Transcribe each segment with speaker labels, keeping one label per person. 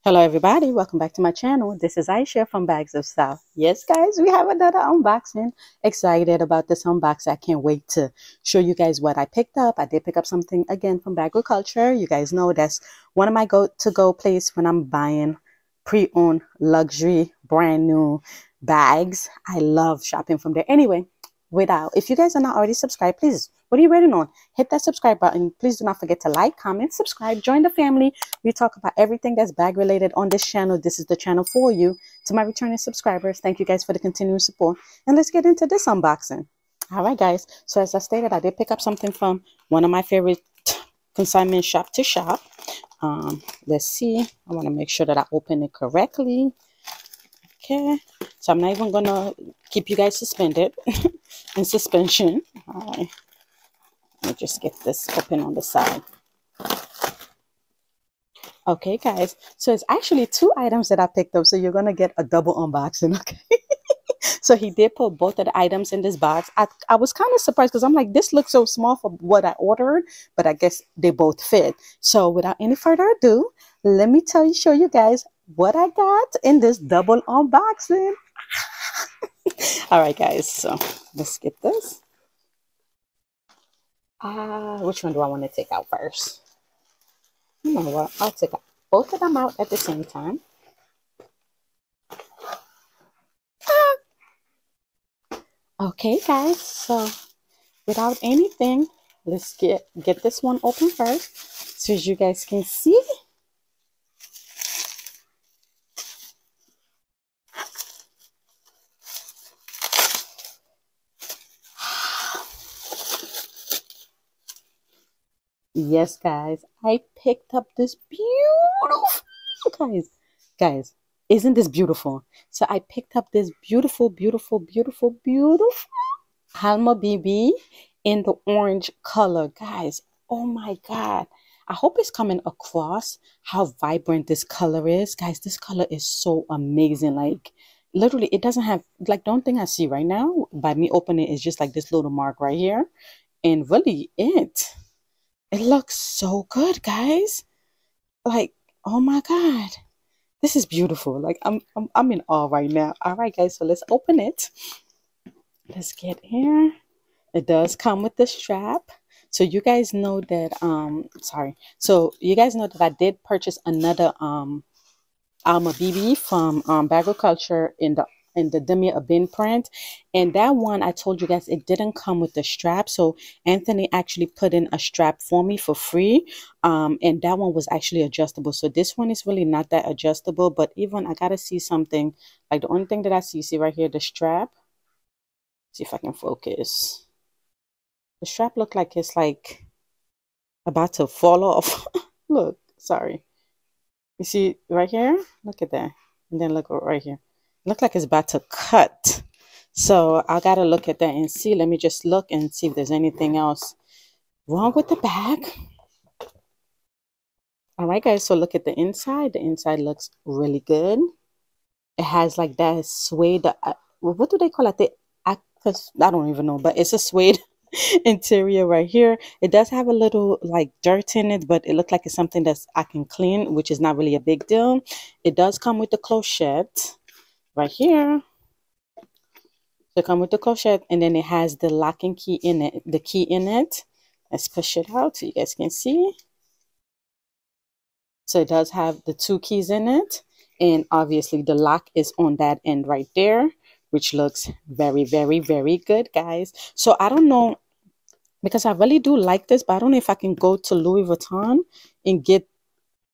Speaker 1: Hello everybody, welcome back to my channel. This is Aisha from Bags of Style. Yes guys, we have another unboxing. Excited about this unboxing. I can't wait to show you guys what I picked up. I did pick up something again from Agriculture. You guys know that's one of my go-to-go place when I'm buying pre-owned luxury brand new bags. I love shopping from there. Anyway, if you guys are not already subscribed, please, what are you waiting on? Hit that subscribe button. Please do not forget to like, comment, subscribe, join the family. We talk about everything that's bag related on this channel. This is the channel for you. To my returning subscribers, thank you guys for the continued support. And let's get into this unboxing. All right, guys. So as I stated, I did pick up something from one of my favorite consignment shop to shop. Let's see. I want to make sure that I open it correctly. Okay. So I'm not even going to keep you guys suspended in suspension. All right. Let me just get this open on the side. Okay, guys, so it's actually two items that I picked up, so you're gonna get a double unboxing. Okay. So he did put both of the items in this box. I was kind of surprised because I'm like, this looks so small for what I ordered, but I guess they both fit. So without any further ado, let me show you guys what I got in this double unboxing. All right, guys, so let's get this. Which one do I want to take out first? You know what? I'll take both of them out at the same time. Okay, guys. So without anything, let's get this one open first, so as you guys can see. Yes, guys, I picked up this beautiful, guys, isn't this beautiful? So I picked up this beautiful Halma BB in the orange color, guys. Oh my God. I hope it's coming across how vibrant this color is. Guys, this color is so amazing. Like, literally, it doesn't have, like, the only thing I see right now by me opening it is just like this little mark right here. And really, it looks so good, guys. Like, oh my God, this is beautiful. Like, I'm in awe right now. All right, guys, so let's open it. Let's get here. It does come with the strap. So you guys know that so you guys know that I did purchase another Alma BB from Agriculture in the Demi Abin print, and that one I told you guys it didn't come with the strap, so Anthony actually put in a strap for me for free, and that one was actually adjustable. So this one is really not that adjustable, but even I gotta see something. Like, the only thing that I see right here, the strap. See if I can focus. The strap look like it's like about to fall off. Look, sorry. You see right here? Look at that. And then look right here. Look like it's about to cut. So I gotta look at that and see. Let me just look and see if there's anything else wrong with the bag. All right, guys, so look at the inside. The inside looks really good. It has like that suede, what do they call it? I don't even know, but it's a suede interior right here. It does have a little like dirt in it, but it looks like it's something that I can clean, which is not really a big deal. It does come with the clochette right here. So come with the clochette, and then it has the locking key in it, the key in it. Let's push it out so you guys can see. So it does have the two keys in it, and obviously the lock is on that end right there, which looks very good, guys. So I don't know, because I really do like this, but I don't know if I can go to Louis Vuitton and get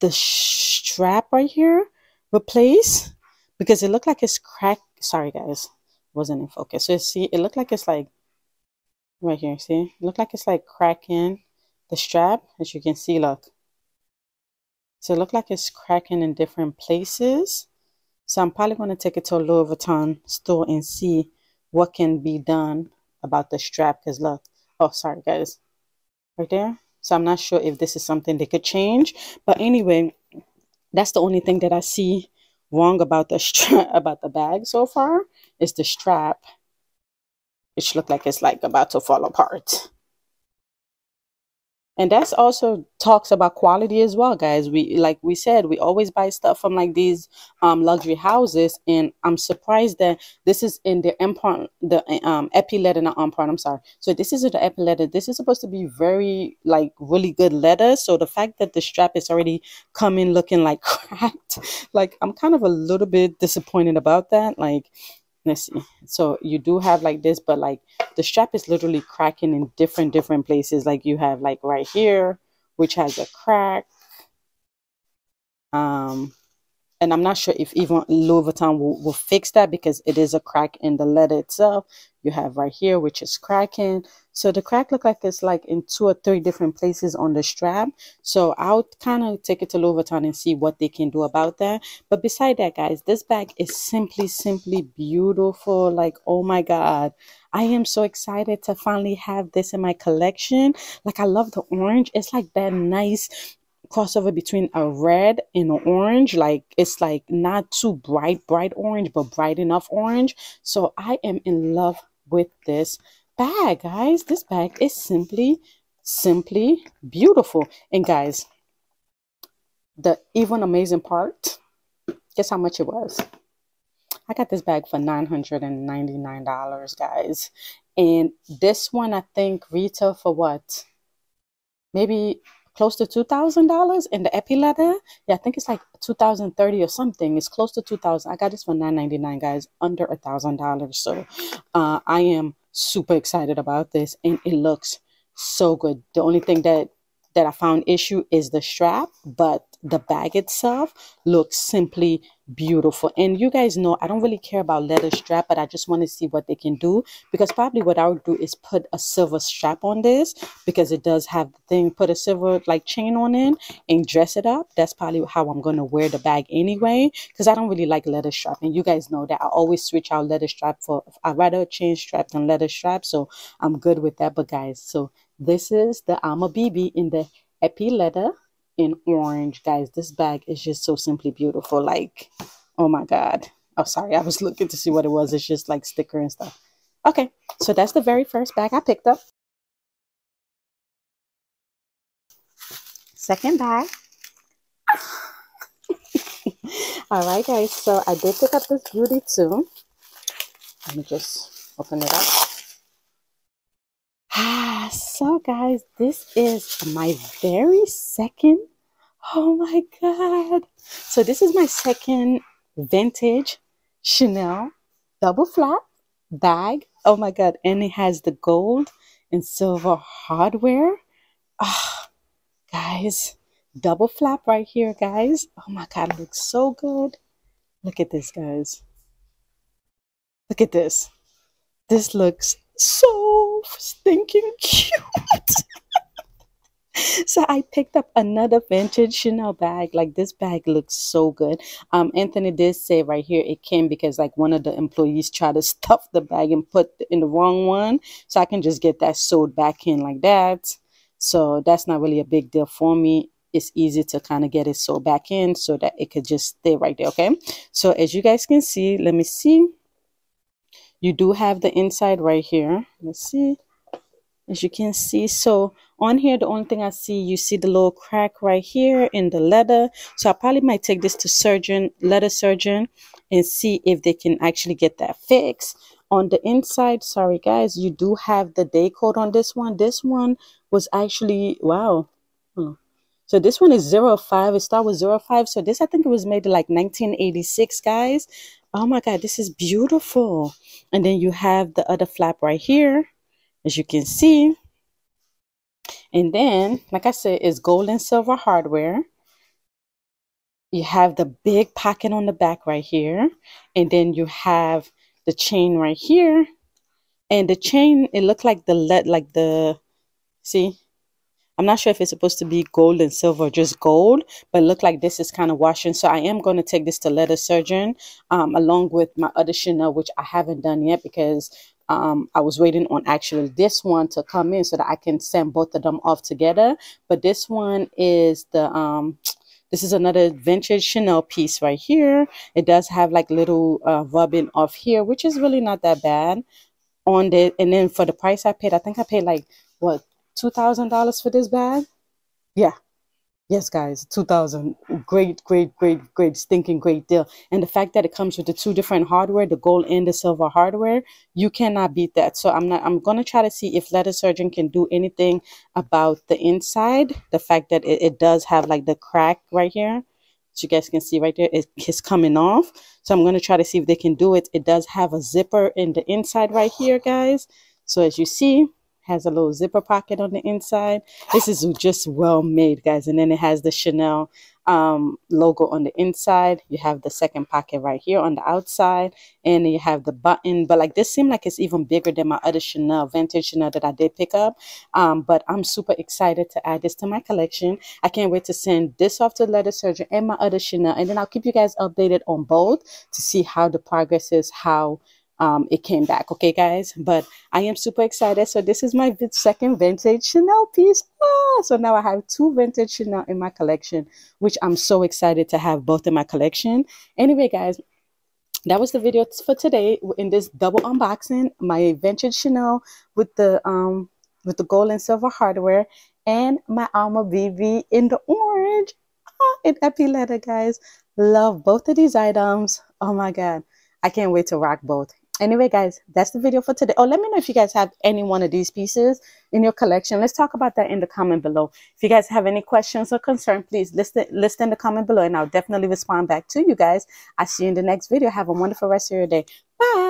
Speaker 1: the strap right here replaced, because it looked like it's cracked. Sorry, guys, wasn't in focus. So see, it looked like it's like right here. See, it looked like it's like cracking the strap, as you can see. Look. So it looked like it's cracking in different places. So I'm probably going to take it to a Louis Vuitton store and see what can be done about the strap. Because look, oh, sorry, guys, right there. So I'm not sure if this is something they could change. But anyway, that's the only thing that I see wrong about the strap, about the bag so far, is the strap, which look like it's like about to fall apart. And that's also talks about quality as well, guys. We, like we said, we always buy stuff from like these luxury houses, and I'm surprised that this is in the import, the epi leather, not import, I'm sorry. So this is the epi leather. This is supposed to be very like really good leather. So the fact that the strap is already coming looking like cracked, like I'm kind of a little bit disappointed about that. Like, let's see. So you do have like this, but like the strap is literally cracking in different places. Like you have like right here, which has a crack. Um, and I'm not sure if even Louis Vuitton will fix that because it is a crack in the leather itself. You have right here, which is cracking. So the crack look like it's like in 2 or 3 different places on the strap. So I'll kind of take it to Louis Vuitton and see what they can do about that. But beside that, guys, this bag is simply beautiful. Like, oh my God. I am so excited to finally have this in my collection. Like, I love the orange. It's like that nice crossover between a red and an orange. Like, it's like not too bright orange, but bright enough orange. So I am in love with this bag, guys. This bag is simply beautiful. And guys, the even amazing part, guess how much it was? I got this bag for $999, guys. And this one, I think retail for what, maybe close to $2,000 in the epi leather. Yeah, I think it's like 2030 or something. It's close to 2000. I got this for $999, guys, under $1,000. So I am super excited about this, and it looks so good. The only thing that I found issue is the strap, but the bag itself looks simply beautiful. And you guys know I don't really care about leather strap, but I just want to see what they can do, because probably what I would do is put a silver strap on this, because it does have the thing, put a silver like chain on it and dress it up. That's probably how I'm going to wear the bag anyway, because I don't really like leather strap, and you guys know that I always switch out leather strap for, I'd rather chain strap than leather strap, so I'm good with that. But guys, so this is the Alma BB in the epi leather in orange, guys. This bag is just so simply beautiful. Like, oh my God. Oh, sorry, I was looking to see what it was. It's just like sticker and stuff. Okay, so that's the very first bag I picked up. Second bag. All right, guys, so I did pick up this beauty too. Let me just open it up. So guys, this is my very second, oh my God. So this is my second vintage Chanel double flap bag. Oh my God. And it has the gold and silver hardware. Ah, guys, double flap right here, guys. Oh my God, it looks so good. Look at this, guys. Look at this. This looks so stinking cute. So I picked up another vintage Chanel bag. Like, this bag looks so good. Anthony did say right here it came because like one of the employees tried to stuff the bag and put in the wrong one. So I can just get that sewed back in like that. So that's not really a big deal for me. It's easy to kind of get it sewed back in so that it could just stay right there. Okay. So as you guys can see, let me see. You do have the inside right here. Let's see. As you can see, so on here, the only thing I see, you see the little crack right here in the leather. So I probably might take this to leather surgeon, and see if they can actually get that fixed. On the inside, sorry guys, you do have the day code on this one. This one was actually, wow. So this one is 05. It started with 05. So this, I think it was made like 1986, guys. Oh my God, this is beautiful. And then you have the other flap right here, as you can see. And then, like I said, it's gold and silver hardware. You have the big pocket on the back right here. And then you have the chain right here. And the chain, it looked like see, I'm not sure if it's supposed to be gold and silver or just gold, but it looked like this is kind of washing. So I am going to take this to leather surgeon along with my other Chanel, which I haven't done yet because I was waiting on actually this one to come in so that I can send both of them off together. But this one is the this is another vintage Chanel piece right here. It does have like little rubbing off here, which is really not that bad on the. And then for the price I paid, I think I paid like what, $2,000 for this bag. Yeah. Yes, guys, 2000. Great, great, great, great, stinking great deal. And the fact that it comes with the two different hardware, the gold and the silver hardware, you cannot beat that. So I'm gonna try to see if Letter Surgeon can do anything about the inside. The fact that it does have like the crack right here. So you guys can see right there, it's coming off. So I'm gonna try to see if they can do it. It does have a zipper in the inside right here, guys. So as you see, has a little zipper pocket on the inside. This is just well made, guys. And then it has the Chanel logo on the inside. You have the second pocket right here on the outside, and you have the button. But like, this seemed like it's even bigger than my other Chanel, vintage Chanel, that I did pick up. But I'm super excited to add this to my collection. I can't wait to send this off to the Letter Surgeon and my other Chanel, and then I'll keep you guys updated on both to see how the progress is, how it came back. Okay, guys, but I am super excited. So this is my second vintage Chanel piece. So now I have two vintage Chanel in my collection, which I'm so excited to have both in my collection. Anyway, guys, that was the video for today in this double unboxing. My vintage Chanel with the gold and silver hardware, and my Alma BB in the orange in epi leather, guys. Love both of these items. Oh my god, I can't wait to rock both. Anyway, guys, that's the video for today. Oh, let me know if you guys have any one of these pieces in your collection. Let's talk about that in the comment below. If you guys have any questions or concern, please list in the comment below, and I'll definitely respond back to you guys. I'll see you in the next video. Have a wonderful rest of your day. Bye.